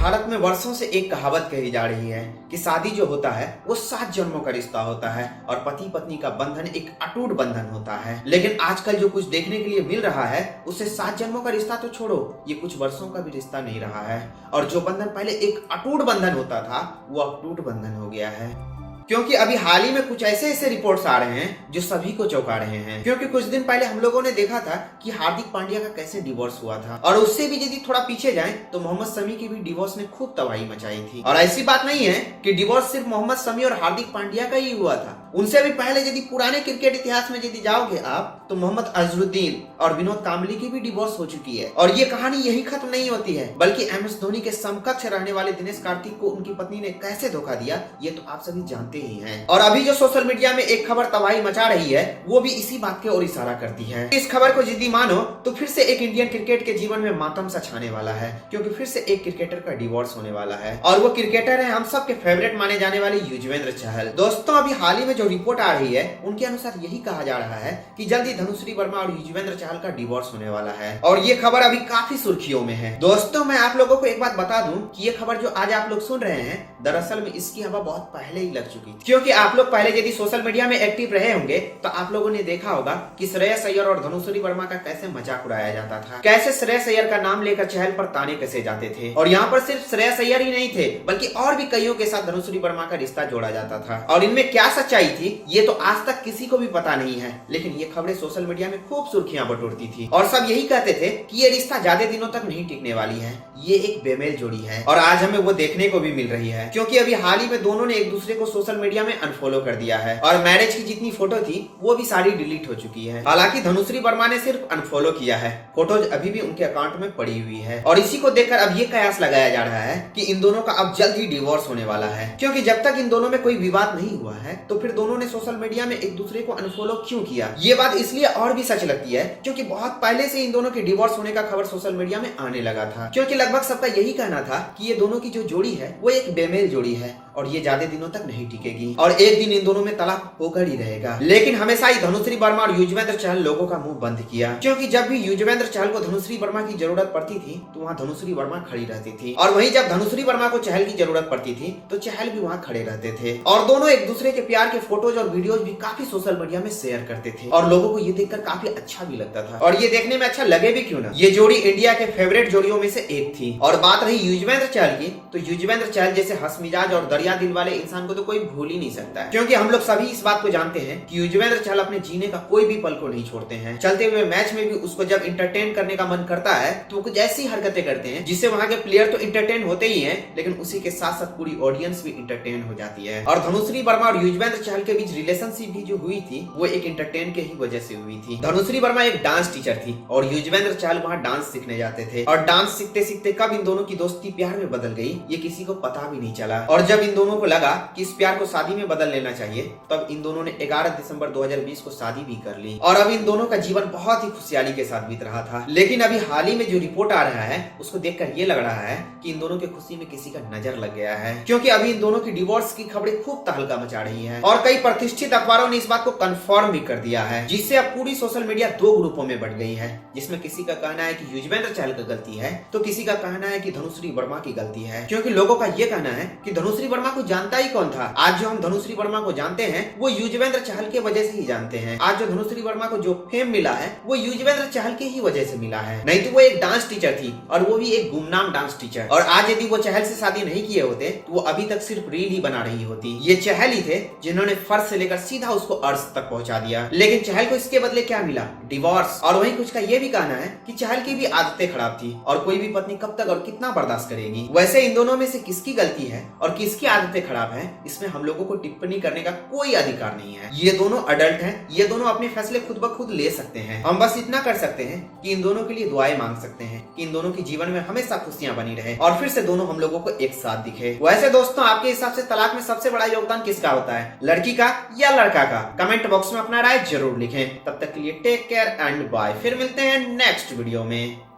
भारत में वर्षों से एक कहावत कही जा रही है कि शादी जो होता है वो 7 जन्मों का रिश्ता होता है और पति पत्नी का बंधन एक अटूट बंधन होता है। लेकिन आजकल जो कुछ देखने के लिए मिल रहा है उससे 7 जन्मों का रिश्ता तो छोड़ो, ये कुछ वर्षों का भी रिश्ता नहीं रहा है और जो बंधन पहले एक अटूट बंधन होता था वो अटूट बंधन हो गया है। क्योंकि अभी हाल ही में कुछ ऐसे रिपोर्ट्स आ रहे हैं जो सभी को चौंका रहे हैं। क्योंकि कुछ दिन पहले हम लोगों ने देखा था कि हार्दिक पांड्या का कैसे डिवोर्स हुआ था और उससे भी यदि थोड़ा पीछे जाएं तो मोहम्मद शमी की भी डिवोर्स ने खूब तबाही मचाई थी। और ऐसी बात नहीं है कि डिवोर्स सिर्फ मोहम्मद शमी और हार्दिक पांड्या का ही हुआ था, उनसे भी पहले यदि पुराने क्रिकेट इतिहास में यदि जाओगे आप तो मोहम्मद अजहरुद्दीन और विनोद कांबली की भी डिवोर्स हो चुकी है। और ये कहानी यही खत्म नहीं होती है, बल्कि MS धोनी के समकक्ष रहने वाले दिनेश कार्तिक को उनकी पत्नी ने कैसे धोखा दिया ये तो आप सभी जानते ही हैं। और अभी जो सोशल मीडिया में एक खबर तबाही मचा रही है वो भी इसी बात की ओर इशारा करती है। इस खबर को यदि मानो तो फिर से एक इंडियन क्रिकेट के जीवन में मातम सा छाने वाला है, क्योंकि फिर से एक क्रिकेटर का डिवोर्स होने वाला है और वो क्रिकेटर है हम सबके फेवरेट माने जाने वाले युजवेंद्र चहल। दोस्तों अभी हाल ही में जो रिपोर्ट आ रही है उनके अनुसार यही कहा जा रहा है कि जल्दी धनुश्री वर्मा और युजवेंद्र चहल का डिवोर्स होने वाला है और ये खबर अभी काफी सुर्खियों में है। दोस्तों मैं आप लोगों को एक बात बता दूं कि ये खबर जो आज आप लोग सुन रहे हैं दरअसल में इसकी हवा बहुत पहले ही लग चुकी थी। क्योंकि आप लोग पहले यदि सोशल मीडिया में एक्टिव रहे होंगे तो आप लोगों ने देखा होगा कि श्रेयस अय्यर और धनुश्री वर्मा का कैसे मजाक उड़ाया जाता था, कैसे श्रेयस अय्यर का नाम लेकर चहल पर ताने कसे जाते थे। और यहाँ पर सिर्फ श्रेयस अय्यर ही नहीं थे बल्कि और भी कईयों के साथ धनुश्री वर्मा का रिश्ता जोड़ा जाता था और इनमें क्या सच्चाई थी ये तो आज तक किसी को भी पता नहीं है। लेकिन ये खबरें सोशल मीडिया में खूब सुर्खियां बटोरती थी और सब यही कहते थे कि ये रिश्ता ज्यादा दिनों तक नहीं टिकने वाली है, ये एक बेमेल जोड़ी है। और आज हमें वो देखने को भी मिल रही है, क्योंकि अभी हाल ही में दोनों ने एक दूसरे को सोशल मीडिया में अनफॉलो कर दिया है और मैरिज की जितनी फोटो थी वो भी सारी डिलीट हो चुकी है। हालांकि धनुश्री वर्मा ने सिर्फ अनफॉलो किया है, फोटोज अभी भी उनके अकाउंट में पड़ी हुई है। और इसी को देखकर अब ये कयास लगाया जा रहा है कि इन दोनों का अब जल्द ही डिवोर्स होने वाला है, क्योंकि जब तक इन दोनों में कोई विवाद नहीं हुआ है तो फिर दोनों ने सोशल मीडिया में एक दूसरे को अनफॉलो क्यों किया। ये बात इसलिए और भी सच लगती है क्योंकि बहुत पहले से इन दोनों के डिवोर्स होने का खबर सोशल मीडिया में आने लगा था, क्योंकि लगभग सबका यही कहना था कि ये दोनों की जो जोड़ी है वो एक बेमेल जोड़ी है और ये ज्यादा दिनों तक नहीं टिकेगी और एक दिन इन दोनों में तलाक होकर ही रहेगा। लेकिन हमेशा ही धनुश्री वर्मा और युजवेंद्र चहल लोगों का मुंह बंद किया, क्योंकि जब भी युजवेंद्र चहल को धनुश्री वर्मा की जरूरत पड़ती थी तो वहाँ धनुश्री वर्मा खड़ी रहती थी और वहीं जब धनुश्री वर्मा को चहल की जरूरत पड़ती थी तो चहल भी वहाँ खड़े रहते थे और दोनों एक दूसरे के प्यार के फोटोज और वीडियोज भी काफी सोशल मीडिया में शेयर करते थे और लोगों को ये देखकर काफी अच्छा भी लगता था। और ये देखने में अच्छा लगे भी क्यों ना, ये जोड़ी इंडिया के फेवरेट जोड़ियों में से एक थी। और बात रही युजवेंद्र चहल की तो युजवेंद्र चहल जैसे हंसमिजाज और दरिया दिल वाले इंसान को तो कोई भूल ही नहीं सकता है, क्योंकि हम लोग सभी इस बात को जानते हैं कि युजवेंद्र चहल अपने जीने का कोई भी पल को नहीं छोड़ते हैं। चलते हुए मैच में भी उसको जब इंटरटेन करने का मन करता है तो वो कुछ ऐसी हरकतें करते हैं जिससे वहाँ के प्लेयर तो इंटरटेन होते ही हैं लेकिन उसी के साथ साथ पूरी ऑडियंस भी इंटरटेन हो जाती है। और धनुश्री वर्मा और युजवेंद्र चहल के बीच रिलेशनशिप भी जो हुई थी वो एक इंटरटेन के ही वजह से हुई थी। धनुश्री वर्मा एक डांस टीचर थी और युजवेंद्र चहल वहाँ डांस सीखने जाते थे और डांस सीखते सीखते कब इन दोनों की दोस्ती प्यार में बदल गई ये किसी को पता भी नहीं चला। और जब इन दोनों को लगा कि इस प्यार को शादी में बदल लेना चाहिए तब इन दोनों ने 11 दिसंबर 2020 को शादी भी कर ली और अब इन दोनों का जीवन बहुत ही खुशहाली के साथ बीत रहा था। लेकिन अभी हाल ही में जो रिपोर्ट आ रहा है उसको देखकर ये लग रहा है कि इन दोनों की खुशी में किसी का नजर लग गया है, क्योंकि अभी इन दोनों की डिवोर्स की खबरें खूब तहलका मचा रही है और कई प्रतिष्ठित अखबारों ने इस बात को कंफर्म भी कर दिया है, जिससे अब पूरी सोशल मीडिया 2 ग्रुपों में बढ़ गई है, जिसमें किसी का कहना है कि युजवेंद्र चहल की गलती है तो किसी का कहना है कि धनुश्री वर्मा की गलती है। क्योंकि लोगों का ये कहना है कि धनुश्री वर्मा को जानता ही कौन था, आज जो हम धनुश्री वर्मा को जानते हैं वो युजवेंद्र चहल के वजह से ही जानते हैं। आज जो धनुश्री वर्मा को जो फेम मिला है वो युजवेंद्र चहल के ही वजह से मिला है, नहीं तो वो एक डांस टीचर थी और वो भी एक गुमनाम डांस टीचर। और आज यदि वो चहल से शादी नहीं किए होते तो वो अभी तक सिर्फ रील ही बना रही होती। ये चहल ही थे जिन्होंने फर्श से लेकर सीधा उसको अर्श तक पहुंचा दिया, लेकिन चहल को इसके बदले क्या मिला? डिवोर्स। और वहीं कुछ का ये भी कहना है कि चहल की भी आदतें खराब थी और कोई भी पत्नी कब तक और कितना बर्दाश्त करेगी। वैसे इन दोनों में से किसकी गलती है और किसकी आदतें खराब है इसमें हम लोगों को टिप्पणी करने का कोई अधिकार नहीं है। ये दोनों अडल्ट हैं, ये दोनों अपने फैसले खुद ब खुद ले सकते हैं। हम बस इतना कर सकते हैं कि इन दोनों के लिए दुआएं मांग सकते हैं कि इन दोनों के जीवन में हमेशा खुशियां बनी रहे और फिर से दोनों हम लोगों को एक साथ दिखे। वैसे दोस्तों आपके हिसाब से तलाक में सबसे बड़ा योगदान किसका होता है, लड़की का या लड़का का? कमेंट बॉक्स में अपना राय जरूर लिखें। तब तक के लिए टेक केयर एंड बाय। फिर मिलते हैं नेक्स्ट वीडियो में।